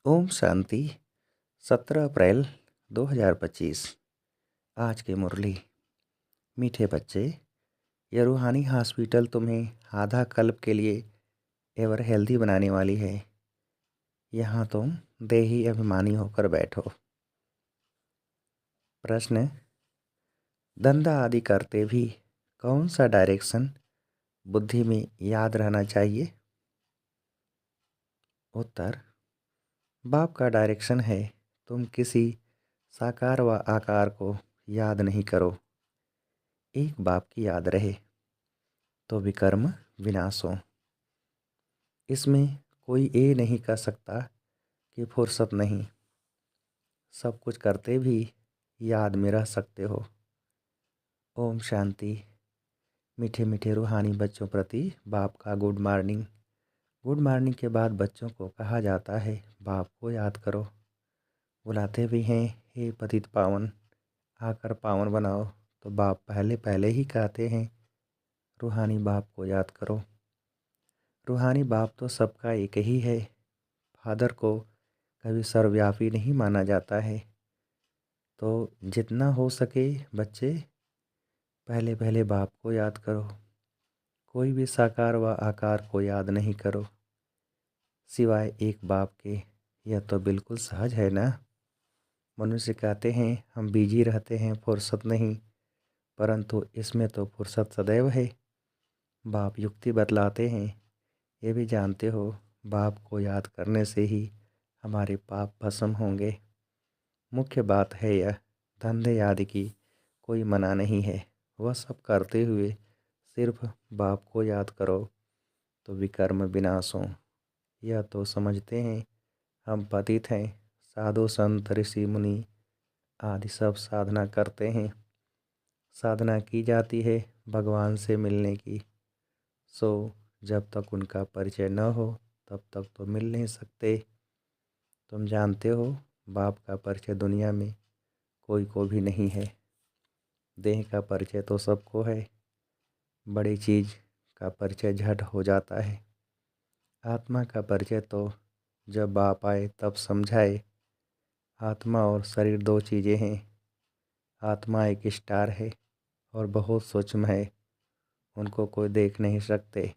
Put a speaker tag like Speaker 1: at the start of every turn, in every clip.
Speaker 1: ओम शांति। 17 अप्रैल 2025। आज की मुरली। मीठे बच्चे, यह रूहानी हॉस्पिटल तुम्हें आधा कल्प के लिए एवर हेल्दी बनाने वाली है। यहाँ तुम देही अभिमानी होकर बैठो। प्रश्न: धंधा आदि करते भी कौन सा डायरेक्शन बुद्धि में याद रहना चाहिए? उत्तर: बाप का डायरेक्शन है तुम किसी साकार व आकार को याद नहीं करो। एक बाप की याद रहे तो विकर्म विनाश हो। इसमें कोई ये नहीं कह सकता कि फुर्सत नहीं। सब कुछ करते भी याद में रह सकते हो। ओम शांति। मीठे मीठे रूहानी बच्चों प्रति बाप का गुड मॉर्निंग। गुड मॉर्निंग के बाद बच्चों को कहा जाता है बाप को याद करो। बुलाते भी हैं, हे पतित पावन आकर पावन बनाओ। तो बाप पहले पहले ही कहते हैं रूहानी बाप को याद करो। रूहानी बाप तो सबका एक ही है। फादर को कभी सर्वव्यापी नहीं माना जाता है। तो जितना हो सके बच्चे पहले पहले बाप को याद करो। कोई भी साकार व आकार को याद नहीं करो सिवाय एक बाप के। यह तो बिल्कुल सहज है ना। मनुष्य कहते हैं हम बिजी रहते हैं, फुर्सत नहीं, परंतु इसमें तो फुर्सत सदैव है। बाप युक्ति बतलाते हैं। ये भी जानते हो बाप को याद करने से ही हमारे पाप भस्म होंगे। मुख्य बात है यह, धंधे आदि की कोई मना नहीं है। वह सब करते हुए सिर्फ बाप को याद करो तो विकर्म विनाश हो। यह तो समझते हैं हम पतित हैं। साधु संत ऋषि मुनि आदि सब साधना करते हैं। साधना की जाती है भगवान से मिलने की। सो जब तक उनका परिचय न हो तब तक तो मिल नहीं सकते। तुम जानते हो बाप का परिचय दुनिया में कोई को भी नहीं है। देह का परिचय तो सबको है। बड़ी चीज़ का परिचय झट हो जाता है। आत्मा का परिचय तो जब बाप आए तब समझाए। आत्मा और शरीर दो चीज़ें हैं। आत्मा एक स्टार है और बहुत सूक्ष्म है, उनको कोई देख नहीं सकते।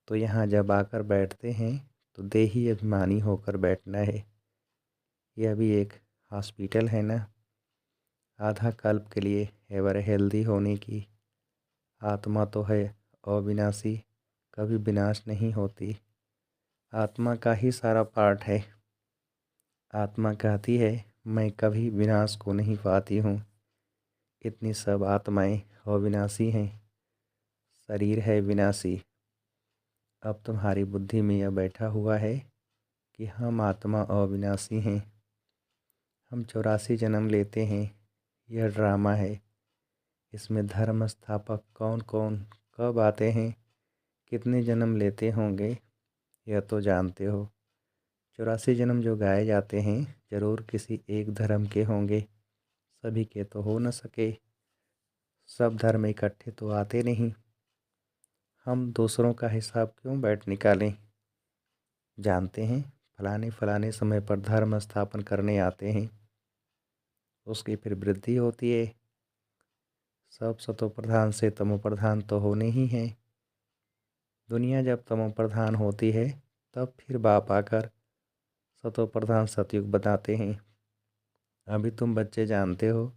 Speaker 1: तो यहाँ जब आकर बैठते हैं तो देही अभिमानी होकर बैठना है। यह भी एक हॉस्पिटल है ना। आधा कल्प के लिए एवर हेल्दी होने की। आत्मा तो है अविनाशी, कभी विनाश नहीं होती। आत्मा का ही सारा पार्ट है। आत्मा कहती है मैं कभी विनाश को नहीं पाती हूँ। इतनी सब आत्माएं अविनाशी हैं। शरीर है विनाशी। अब तुम्हारी बुद्धि में यह बैठा हुआ है कि हम आत्मा अविनाशी हैं। हम 84 जन्म लेते हैं। यह ड्रामा है। इसमें धर्म स्थापक कौन कौन कब आते हैं, कितने जन्म लेते होंगे, यह तो जानते हो। 84 जन्म जो गाए जाते हैं जरूर किसी एक धर्म के होंगे। सभी के तो हो न सके। सब धर्म इकट्ठे तो आते नहीं। हम दूसरों का हिसाब क्यों बैठ निकालें। जानते हैं फलाने फलाने समय पर धर्म स्थापन करने आते हैं, उसकी फिर वृद्धि होती है। सब सतो प्रधान से तमो प्रधान तो होने ही हैं। दुनिया जब तमो प्रधान होती है तब फिर बाप आकर सतो प्रधान सतयुग बताते हैं। अभी तुम बच्चे जानते हो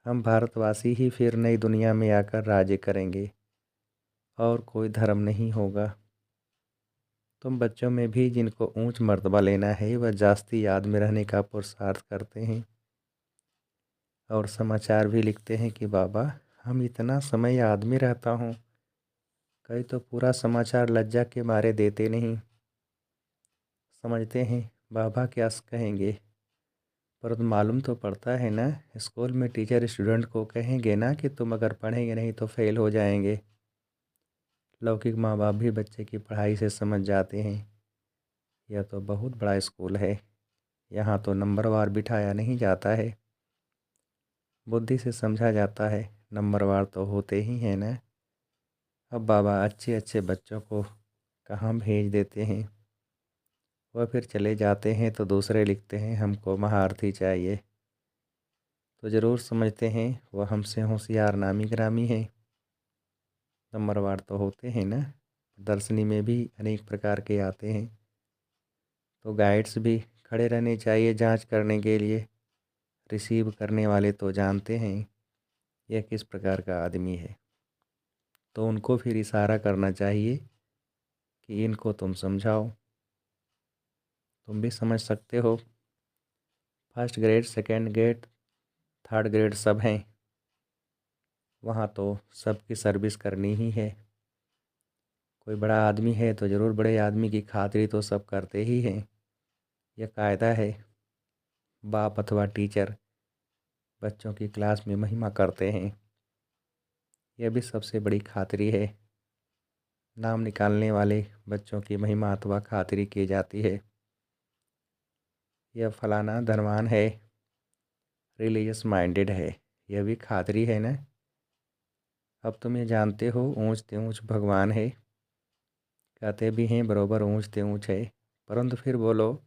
Speaker 1: हम भारतवासी ही फिर नई दुनिया में आकर राज्य करेंगे और कोई धर्म नहीं होगा। तुम बच्चों में भी जिनको ऊंच मर्तबा लेना है वह जास्ती याद में रहने का पुरुषार्थ करते हैं और समाचार भी लिखते हैं कि बाबा हम इतना समय याद में रहता हूँ। कई तो पूरा समाचार लज्जा के मारे देते नहीं। समझते हैं बाबा क्या कहेंगे, पर मालूम तो पड़ता है ना। स्कूल में टीचर स्टूडेंट को कहेंगे ना कि तुम अगर पढ़ेंगे नहीं तो फेल हो जाएंगे। लौकिक माँ बाप भी बच्चे की पढ़ाई से समझ जाते हैं यह तो बहुत बड़ा स्कूल है, यहाँ तो नंबरवार बिठाया नहीं जाता है। बुद्धि से समझा जाता है नंबरवार तो होते ही हैं ना। अब बाबा अच्छे अच्छे बच्चों को कहाँ भेज देते हैं। वह फिर चले जाते हैं तो दूसरे लिखते हैं हमको महारथी चाहिए। तो ज़रूर समझते हैं वह हमसे होशियार नामी गिरामी है। नंबरवार तो होते हैं ना, प्रदर्शनी में भी अनेक प्रकार के आते हैं। तो गाइड्स भी खड़े रहने चाहिए जांच करने के लिए। रिसीव करने वाले तो जानते हैं यह किस प्रकार का आदमी है, तो उनको फिर इशारा करना चाहिए कि इनको तुम समझाओ। तुम भी समझ सकते हो। First grade, second grade, third grade सब हैं। वहाँ तो सबकी सर्विस करनी ही है। कोई बड़ा आदमी है तो ज़रूर बड़े आदमी की खातिरी तो सब करते ही हैं। यह कायदा है। बाप अथवा टीचर बच्चों की क्लास में महिमा करते हैं। यह भी सबसे बड़ी खातिरी है। नाम निकालने वाले बच्चों की महिमा अथवा खातिरी की जाती है। यह फलाना धनवान है, रिलीजियस माइंडेड है, यह भी खातिरी है ना। अब तुम ये जानते हो ऊंच ते ऊंच भगवान है, कहते भी हैं बरोबर ऊंच ते ऊंच है, परंतु फिर बोलो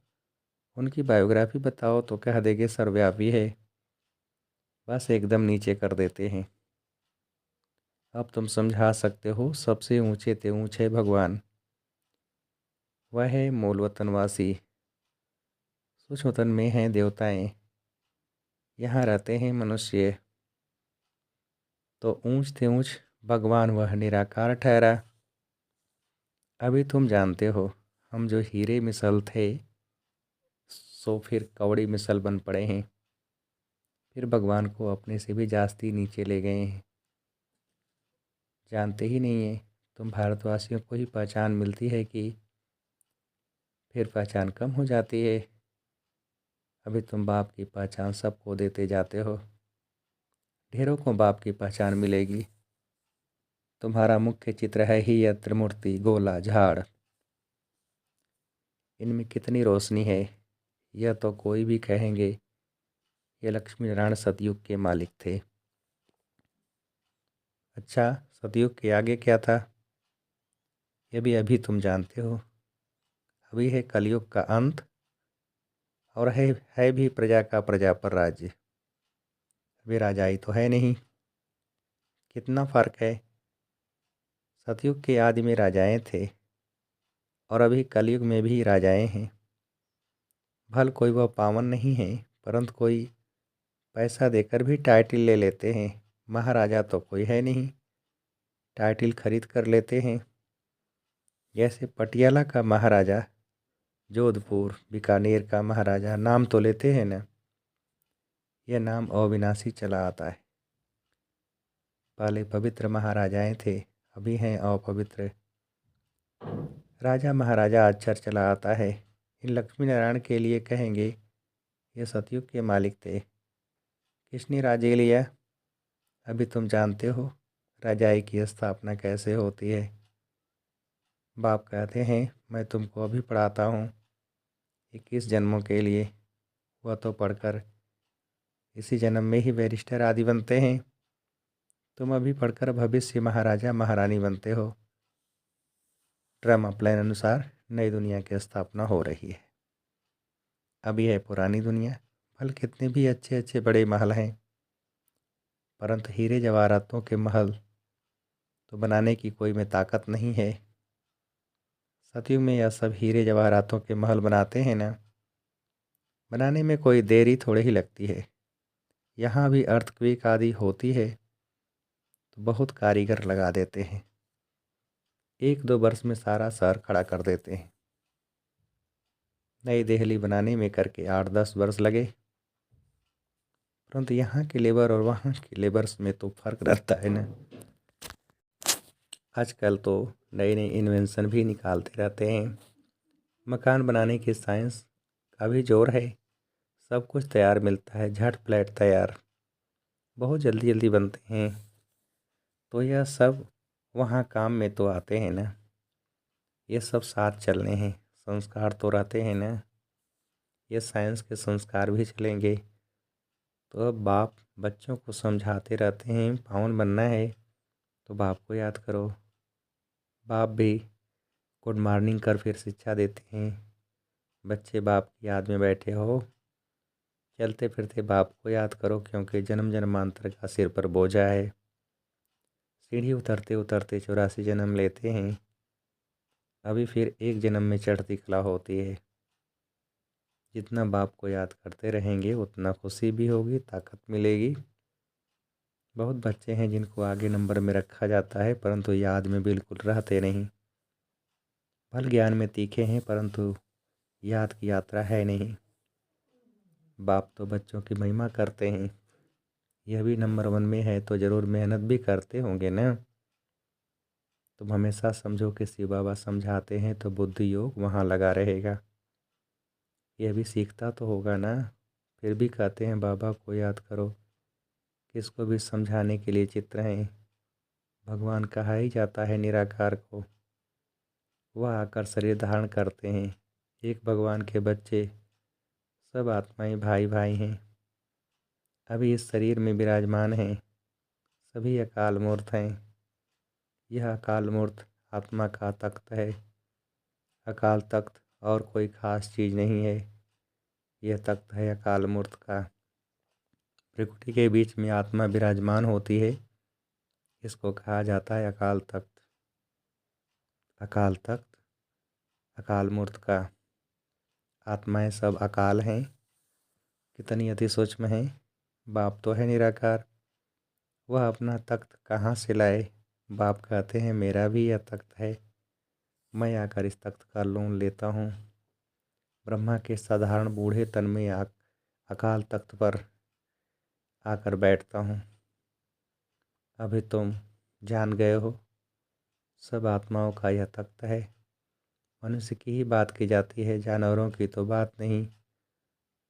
Speaker 1: उनकी बायोग्राफी बताओ तो कह देंगे सर्वव्यापी है। बस एकदम नीचे कर देते हैं। अब तुम समझा सकते हो सबसे ऊंचे ते ऊंचे भगवान वह है मूल वतनवासी। सूक्ष्म वतन में हैं देवताएं, यहाँ रहते हैं मनुष्य। तो ऊंच ते ऊंच भगवान वह निराकार ठहरा। अभी तुम जानते हो हम जो हीरे मिसल थे सो फिर कौड़ी मिसल बन पड़े हैं। फिर भगवान को अपने से भी जास्ती नीचे ले गए हैं। जानते ही नहीं है तुम भारतवासियों को ही पहचान मिलती है कि फिर पहचान कम हो जाती है। अभी तुम बाप की पहचान सबको देते जाते हो। ढेरों को बाप की पहचान मिलेगी। तुम्हारा मुख्य चित्र है ही यह त्रिमूर्ति गोला झाड़। इनमें कितनी रोशनी है यह तो कोई भी कहेंगे। ये लक्ष्मी नारायण सतयुग के मालिक थे। अच्छा, सतयुग के आगे क्या था ये भी अभी तुम जानते हो। अभी है कलयुग का अंत और है भी प्रजा का प्रजा पर राज्य। अभी राजाई तो है नहीं। कितना फर्क है। सतयुग के आदि में राजाएं थे और अभी कलयुग में भी राजाएं हैं। भल कोई वह पावन नहीं है, परंतु कोई पैसा देकर भी टाइटल ले लेते हैं। महाराजा तो कोई है नहीं, टाइटल खरीद कर लेते हैं। जैसे पटियाला का महाराजा, जोधपुर बीकानेर का महाराजा, नाम तो लेते हैं ना। यह नाम अविनाशी चला आता है। पहले पवित्र महाराजाएं थे, अभी हैं अपवित्र। राजा महाराजा अक्षर चला आता है। इन लक्ष्मी नारायण के लिए कहेंगे ये सतयुग के मालिक थे। किसने राजे लिया अभी तुम जानते हो। राजाई की स्थापना कैसे होती है। बाप कहते हैं मैं तुमको अभी पढ़ाता हूँ 21 जन्मों के लिए। वह तो पढ़कर इसी जन्म में ही बैरिस्टर आदि बनते हैं। तुम अभी पढ़कर भविष्य महाराजा महारानी बनते हो। ड्रामा प्लान अनुसार नई दुनिया की स्थापना हो रही है। अभी है पुरानी दुनिया। भल कितने भी अच्छे अच्छे बड़े महल हैं, परंतु हीरे जवाहरातों के महल तो बनाने की कोई में ताकत नहीं है। सतयुग में यह सब हीरे जवाहरातों के महल बनाते हैं ना, बनाने में कोई देरी थोड़ी ही लगती है। यहाँ भी अर्थक्वेक आदि होती है तो बहुत कारीगर लगा देते हैं। 1-2 वर्ष में सारा शहर खड़ा कर देते हैं। नई दिल्ली बनाने में करके 8-10 वर्ष लगे। परंतु यहाँ के लेबर और वहाँ के लेबर्स में तो फर्क रहता है ना। आजकल तो नए नए इन्वेंशन भी निकालते रहते हैं। मकान बनाने की साइंस का भी जोर है। सब कुछ तैयार मिलता है, झट फ्लैट तैयार, बहुत जल्दी जल्दी बनते हैं। तो यह सब वहाँ काम में तो आते हैं ना। ये सब साथ चलने हैं, संस्कार तो रहते हैं ना। ये साइंस के संस्कार भी चलेंगे। तो अब बाप बच्चों को समझाते रहते हैं पावन बनना है तो बाप को याद करो। बाप भी गुड मॉर्निंग कर फिर शिक्षा देते हैं। बच्चे बाप की याद में बैठे हो, चलते फिरते बाप को याद करो, क्योंकि जन्म जन्मांतर का सिर पर बोझा है। सीढ़ी उतरते उतरते 84 जन्म लेते हैं, अभी फिर एक जन्म में चढ़ती कला होती है। जितना बाप को याद करते रहेंगे उतना खुशी भी होगी, ताकत मिलेगी। बहुत बच्चे हैं जिनको आगे नंबर में रखा जाता है, परंतु याद में बिल्कुल रहते नहीं। फल ज्ञान में तीखे हैं, परंतु याद की यात्रा है नहीं। बाप तो बच्चों की महिमा करते हैं, यह भी नंबर 1 में है तो ज़रूर मेहनत भी करते होंगे ना। तुम हमेशा समझो कि शिव बाबा समझाते हैं तो बुद्धि योग वहाँ लगा रहेगा। यह भी सीखता तो होगा ना, फिर भी कहते हैं बाबा को याद करो। किसको भी समझाने के लिए चित्र हैं। भगवान कहा ही जाता है निराकार को, वह आकर शरीर धारण करते हैं। एक भगवान के बच्चे सब आत्माएं भाई भाई हैं, अभी इस शरीर में विराजमान हैं। सभी अकाल मूर्त हैं। यह अकाल मूर्त आत्मा का तख्त है। अकाल तख्त और कोई खास चीज़ नहीं है, यह तख्त है अकाल मूर्त का। प्रकृति के बीच में आत्मा विराजमान होती है, इसको कहा जाता है अकाल तख्त। अकाल तख्त अकाल मूर्त का। आत्माएं सब अकाल हैं, कितनी अति सूक्ष्म हैं। बाप तो है निराकार, वह अपना तख्त कहाँ से लाए। बाप कहते हैं मेरा भी यह तख्त है, मैं आकर इस तख्त का लोन लेता हूँ। ब्रह्मा के साधारण बूढ़े तन में अकाल तख्त पर आकर बैठता हूँ। अभी तुम जान गए हो, सब आत्माओं का यह तख्त है। मनुष्य की ही बात की जाती है, जानवरों की तो बात नहीं।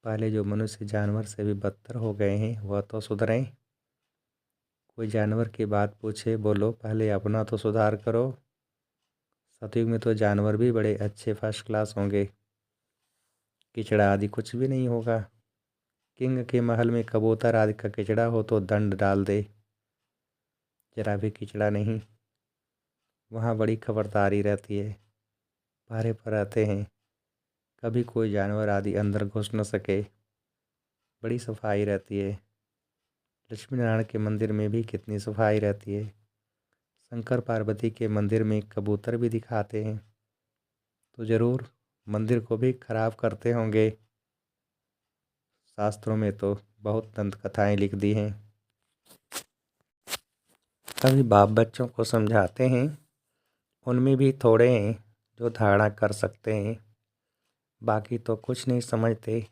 Speaker 1: पहले जो मनुष्य जानवर से भी बदतर हो गए हैं वह तो सुधरें। कोई जानवर की बात पूछे, बोलो पहले अपना तो सुधार करो। सतयुग में तो जानवर भी बड़े अच्छे फर्स्ट क्लास होंगे, किचड़ा आदि कुछ भी नहीं होगा। किंग के महल में कबूतर आदि का किचड़ा हो तो दंड डाल दे, जरा भी किचड़ा नहीं। वहाँ बड़ी खबरदारी रहती है, पहरे पर रहते हैं, कभी कोई जानवर आदि अंदर घुस न सके। बड़ी सफाई रहती है। लक्ष्मी नारायण के मंदिर में भी कितनी सफाई रहती है। शंकर पार्वती के मंदिर में कबूतर भी दिखाते हैं, तो ज़रूर मंदिर को भी खराब करते होंगे। शास्त्रों में तो बहुत दंत कथाएँ लिख दी हैं। कभी बाप बच्चों को समझाते हैं, उनमें भी थोड़े हैं जो धारणा कर सकते हैं, बाकी तो कुछ नहीं समझते।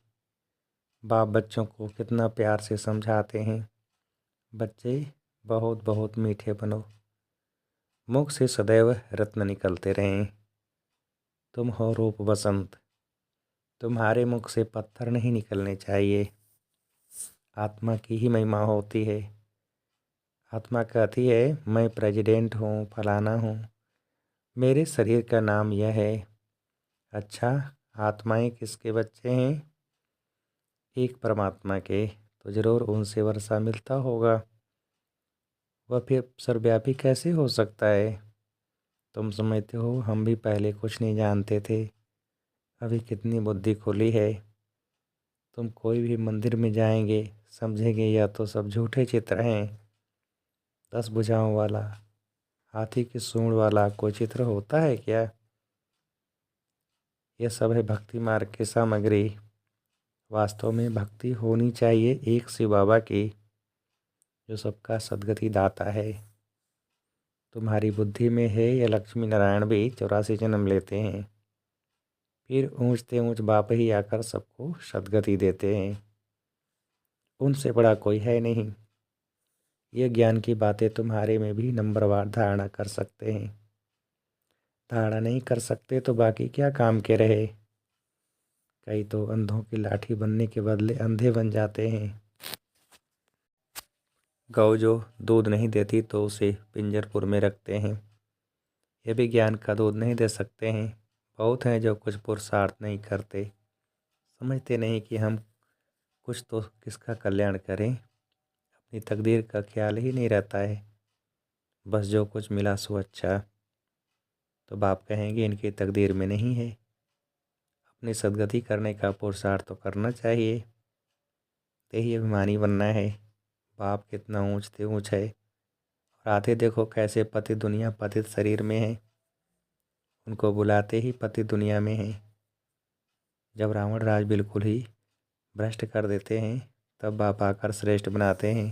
Speaker 1: बाप बच्चों को कितना प्यार से समझाते हैं, बच्चे बहुत बहुत मीठे बनो, मुख से सदैव रत्न निकलते रहें। तुम हो रूप बसंत, तुम्हारे मुख से पत्थर नहीं निकलने चाहिए। आत्मा की ही महिमा होती है। आत्मा कहती है मैं प्रेसिडेंट हूँ, फलाना हूँ, मेरे शरीर का नाम यह है। अच्छा, आत्माएं किसके बच्चे हैं? एक परमात्मा के, तो ज़रूर उनसे वर्षा मिलता होगा। वह फिर सर्वव्यापी कैसे हो सकता है? तुम समझते हो हम भी पहले कुछ नहीं जानते थे, अभी कितनी बुद्धि खुली है। तुम कोई भी मंदिर में जाएंगे समझेंगे या तो सब झूठे चित्र हैं। 10 भुजाओं वाला, हाथी की सूंड वाला कोई चित्र होता है क्या? यह सब है भक्ति मार्ग की सामग्री। वास्तव में भक्ति होनी चाहिए एक शिव बाबा की, जो सबका सद्गति दाता है। तुम्हारी बुद्धि में है या लक्ष्मी नारायण भी 84 जन्म लेते हैं, फिर ऊंचते ऊंच बाप ही आकर सबको सद्गति देते हैं। उनसे बड़ा कोई है नहीं। ये ज्ञान की बातें तुम्हारे में भी नंबरवार धारणा कर सकते हैं। धारणा नहीं कर सकते तो बाकी क्या काम के रहे। कई तो अंधों की लाठी बनने के बदले अंधे बन जाते हैं। गौ जो दूध नहीं देती तो उसे पिंजरपुर में रखते हैं, ये भी ज्ञान का दूध नहीं दे सकते हैं। बहुत हैं जो कुछ पुरुषार्थ नहीं करते, समझते नहीं कि हम कुछ तो किसका कल्याण करें, अपनी तकदीर का ख्याल ही नहीं रहता है। बस जो कुछ मिला सो अच्छा, तो बाप कहेंगे इनकी तकदीर में नहीं है। अपनी सदगति करने का पुरुषार्थ तो करना चाहिए। यही अभिमानी बनना है। बाप कितना ऊंच से ऊंच है और आते देखो कैसे पति दुनिया पतित शरीर में है, उनको बुलाते ही पति दुनिया में है। जब रावण राज बिल्कुल ही भ्रष्ट कर देते हैं तब बाप आकर श्रेष्ठ बनाते हैं।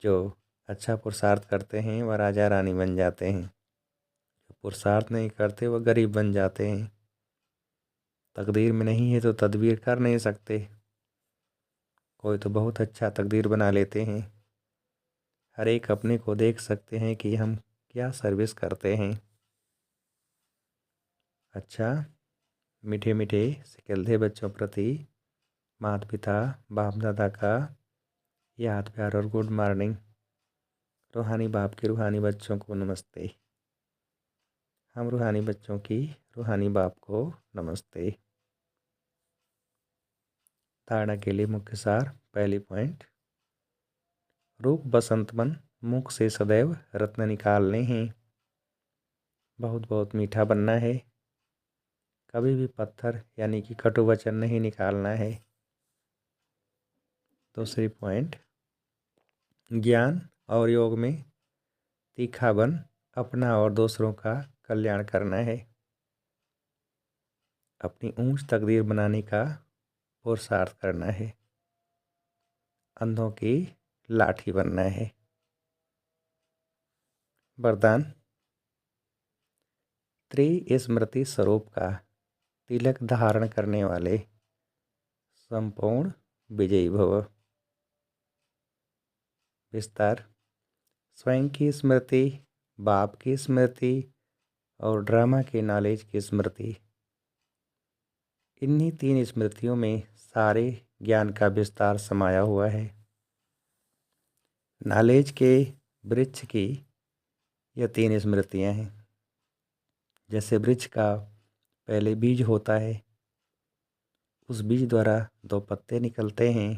Speaker 1: जो अच्छा पुरुषार्थ करते हैं वह राजा रानी बन जाते हैं, जो पुरुषार्थ नहीं करते वह गरीब बन जाते हैं। तकदीर में नहीं है तो तदबीर कर नहीं सकते। कोई तो बहुत अच्छा तकदीर बना लेते हैं। हर एक अपने को देख सकते हैं कि हम क्या सर्विस करते हैं। अच्छा, मीठे मीठे सिकलधे बच्चों प्रति माता पिता बाप दादा का याद प्यार और गुड मॉर्निंग। रूहानी बाप के रूहानी बच्चों को नमस्ते। हम रूहानी बच्चों की रूहानी बाप को नमस्ते। धारणा के लिए मुख्य सार। पहली पॉइंट, रूप बसंत बन मुख से सदैव रत्न निकालने हैं। बहुत बहुत मीठा बनना है, कभी भी पत्थर यानी कि कटु वचन नहीं निकालना है। दूसरी पॉइंट, ज्ञान और योग में तीखा बन अपना और दूसरों का कल्याण करना है। अपनी ऊंच तकदीर बनाने का पुरुषार्थ करना है। अंधों की लाठी बनना है। वरदान, त्रिस्मृति स्वरूप का तिलक धारण करने वाले संपूर्ण विजयी भव। विस्तार, स्वयं की स्मृति, बाप की स्मृति और ड्रामा के नॉलेज की स्मृति, इन्हीं तीन स्मृतियों में सारे ज्ञान का विस्तार समाया हुआ है। नॉलेज के वृक्ष की यह तीन स्मृतियां हैं। जैसे वृक्ष का पहले बीज होता है, उस बीज द्वारा दो पत्ते निकलते हैं,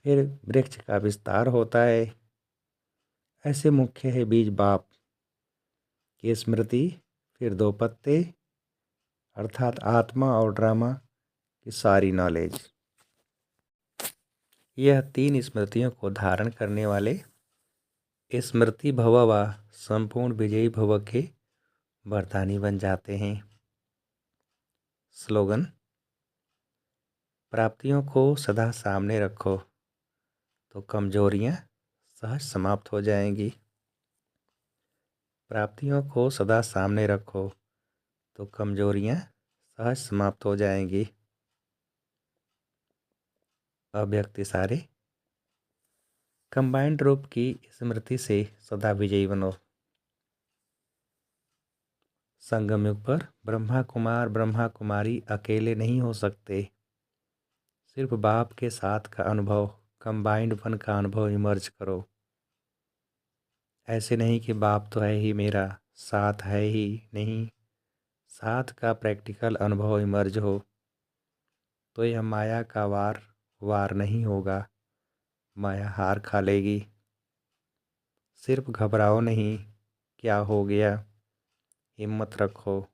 Speaker 1: फिर वृक्ष का विस्तार होता है। ऐसे मुख्य है बीज बाप की स्मृति, फिर दो पत्ते अर्थात आत्मा और ड्रामा की सारी नॉलेज। यह तीन स्मृतियों को धारण करने वाले स्मृति भव व संपूर्ण विजयी भव के वरदानी बन जाते हैं। स्लोगन, प्राप्तियों को सदा सामने रखो तो कमजोरियां सहज समाप्त हो जाएंगी। प्राप्तियों को सदा सामने रखो तो कमजोरियां सहज समाप्त हो जाएंगी। अव्यक्त इशारे, कंबाइंड रूप की स्मृति से सदा विजयी बनो। संगम युग पर ब्रह्मा कुमार ब्रह्मा कुमारी अकेले नहीं हो सकते। सिर्फ बाप के साथ का अनुभव, कंबाइंड वन का अनुभव इमर्ज करो। ऐसे नहीं कि बाप तो है ही मेरा, साथ है ही नहीं। साथ का प्रैक्टिकल अनुभव इमर्ज हो तो यह माया का वार नहीं होगा, माया हार खा लेगी। सिर्फ घबराओ नहीं, क्या हो गया, हिम्मत रखो,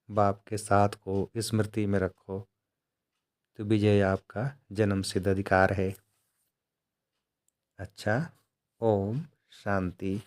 Speaker 1: बाप के साथ को स्मृति में रखो तो विजय आपका जन्म सिद्ध अधिकार है। अच्छा, ओम शांति।